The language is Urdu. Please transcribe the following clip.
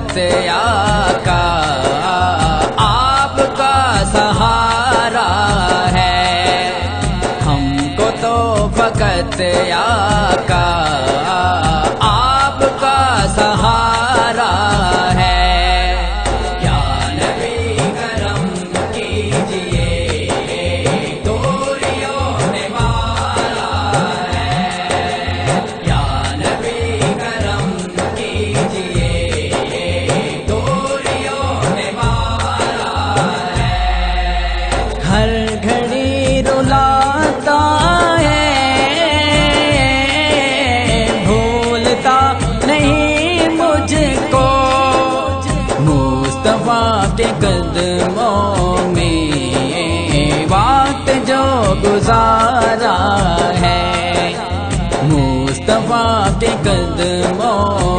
فقط آقا آپ کا سہارا ہے، ہم کو تو فقط آقا آپ کا سہارا ہے۔ یا نبی کرم کیجئے دوریوں نے مارا ہے، یا نبی کرم کیجئے دوریوں نے مارا ہے۔ ہر گھڑی رلاتا ہے، بھولتا نہیں مجھ کو، مصطفیٰ کے قدموں میں وقت جو گزارا ہے، مصطفیٰ کے قدموں